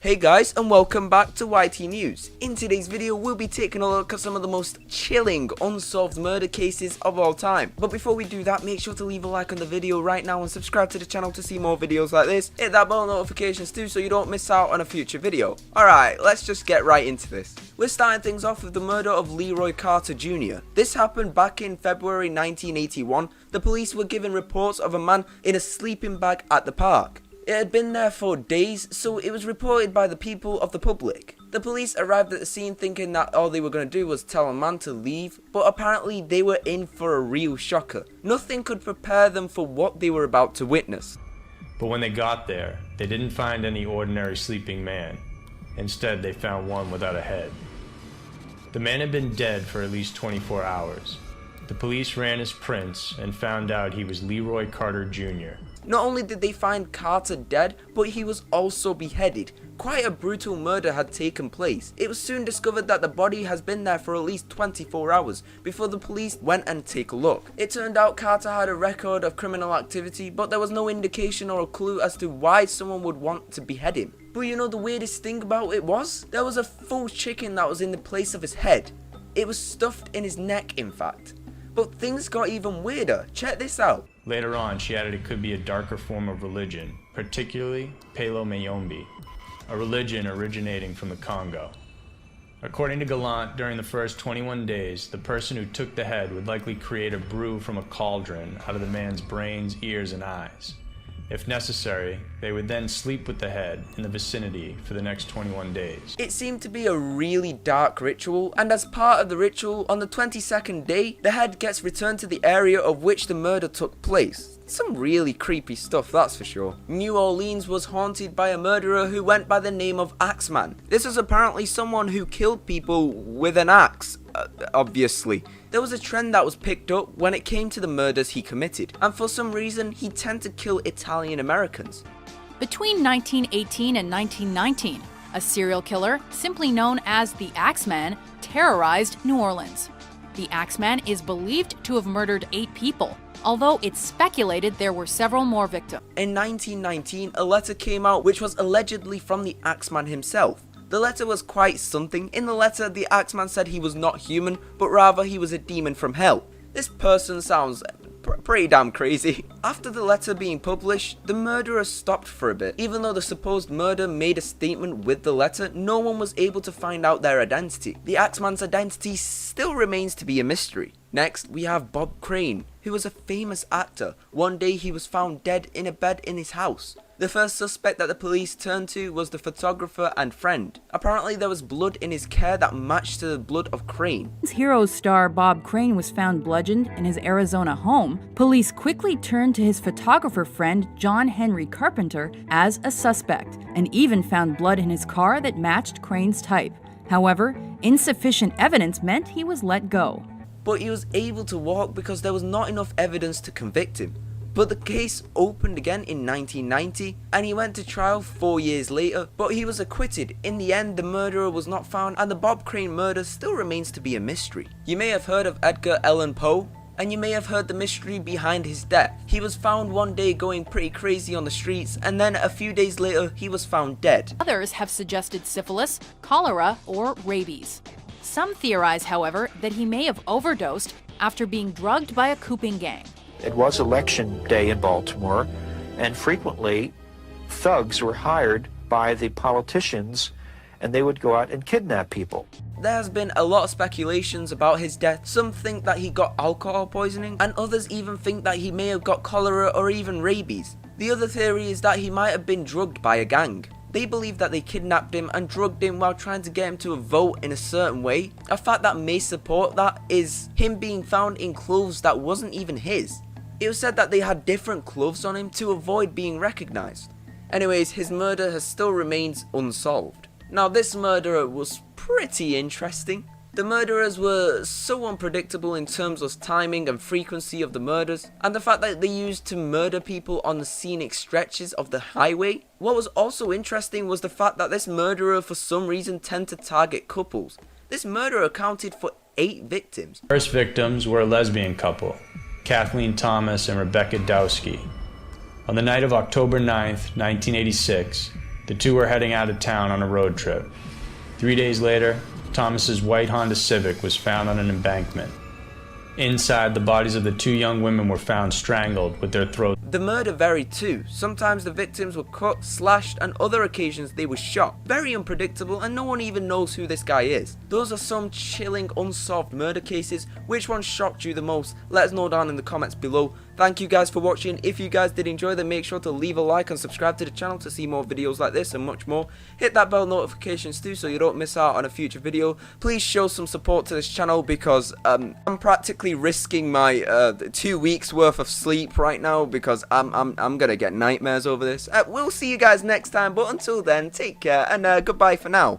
Hey guys, and welcome back to YT News. In today's video we'll be taking a look at some of the most chilling unsolved murder cases of all time. But before we do that, make sure to leave a like on the video right now and subscribe to the channel to see more videos like this. Hit that bell notifications too so you don't miss out on a future video. Alright, let's just get right into this. We're starting things off with the murder of Leroy Carter Jr. This happened back in February 1981. The police were given reports of a man in a sleeping bag at the park. It had been there for days, so it was reported by the people of the public. The police arrived at the scene thinking that all they were going to do was tell a man to leave, but apparently they were in for a real shocker. Nothing could prepare them for what they were about to witness. But when they got there, they didn't find any ordinary sleeping man. Instead, they found one without a head. The man had been dead for at least 24 hours. The police ran his prints and found out he was Leroy Carter Jr. Not only did they find Carter dead, but he was also beheaded. Quite a brutal murder had taken place. It was soon discovered that the body has been there for at least 24 hours before the police went and take a look. It turned out Carter had a record of criminal activity, but there was no indication or a clue as to why someone would want to behead him. But you know the weirdest thing about it was? There was a full chicken that was in the place of his head. It was stuffed in his neck, in fact. But things got even weirder. Check this out. Later on, she added it could be a darker form of religion, particularly Palo Mayombe, a religion originating from the Congo. According to Gallant, during the first 21 days, the person who took the head would likely create a brew from a cauldron out of the man's brains, ears, and eyes. If necessary, they would then sleep with the head in the vicinity for the next 21 days. It seemed to be a really dark ritual, and as part of the ritual, on the 22nd day, the head gets returned to the area of which the murder took place. Some really creepy stuff, that's for sure. New Orleans was haunted by a murderer who went by the name of Axeman. This was apparently someone who killed people with an axe. Obviously. There was a trend that was picked up when it came to the murders he committed, and for some reason he tended to kill Italian Americans. Between 1918 and 1919, a serial killer, simply known as the Axeman, terrorized New Orleans. The Axeman is believed to have murdered 8 people, although it's speculated there were several more victims. In 1919, a letter came out which was allegedly from the Axeman himself. The letter was quite something. In the letter, the Axeman said he was not human, but rather he was a demon from hell. This person sounds pretty damn crazy. After the letter being published, the murderer stopped for a bit. Even though the supposed murderer made a statement with the letter, no one was able to find out their identity. The Axeman's identity still remains to be a mystery. Next, we have Bob Crane, who was a famous actor. One day he was found dead in a bed in his house. The first suspect that the police turned to was the photographer and friend. Apparently there was blood in his hair that matched to the blood of Crane. Heroes star Bob Crane was found bludgeoned in his Arizona home. Police quickly turned to his photographer friend John Henry Carpenter as a suspect, and even found blood in his car that matched Crane's type. However, insufficient evidence meant he was let go. But he was able to walk because there was not enough evidence to convict him. But the case opened again in 1990 and he went to trial 4 years later, but he was acquitted. In the end, the murderer was not found and the Bob Crane murder still remains to be a mystery. You may have heard of Edgar Allen Poe, and you may have heard the mystery behind his death. He was found one day going pretty crazy on the streets, and then a few days later he was found dead. Others have suggested syphilis, cholera, or rabies. Some theorize, however, that he may have overdosed after being drugged by a cooping gang. It was election day in Baltimore, and frequently thugs were hired by the politicians and they would go out and kidnap people. There has been a lot of speculations about his death. Some think that he got alcohol poisoning, and others even think that he may have got cholera or even rabies. The other theory is that he might have been drugged by a gang. They believe that they kidnapped him and drugged him while trying to get him to vote in a certain way. A fact that may support that is him being found in clothes that wasn't even his. It was said that they had different clothes on him to avoid being recognized. Anyways, his murder has still remained unsolved. Now this murderer was pretty interesting. The murderers were so unpredictable in terms of timing and frequency of the murders, and the fact that they used to murder people on the scenic stretches of the highway. What was also interesting was the fact that this murderer for some reason tended to target couples. This murder accounted for 8 victims. First victims were a lesbian couple, Kathleen Thomas and Rebecca Dowski. On the night of October 9th, 1986, The two were heading out of town on a road trip. 3 days later, Thomas's white Honda Civic was found on an embankment. Inside, the bodies of the two young women were found strangled with their throats. The murder varied too. Sometimes the victims were cut, slashed, and other occasions they were shot. Very unpredictable, and no one even knows who this guy is. Those are some chilling unsolved murder cases. Which one shocked you the most? Let us know down in the comments below. Thank you guys for watching. If you guys did enjoy them, make sure to leave a like and subscribe to the channel to see more videos like this and much more. Hit that bell notifications too so you don't miss out on a future video. Please show some support to this channel because I'm practically risking my 2 weeks worth of sleep right now because I'm gonna get nightmares over this. We'll see you guys next time, but until then, take care and goodbye for now.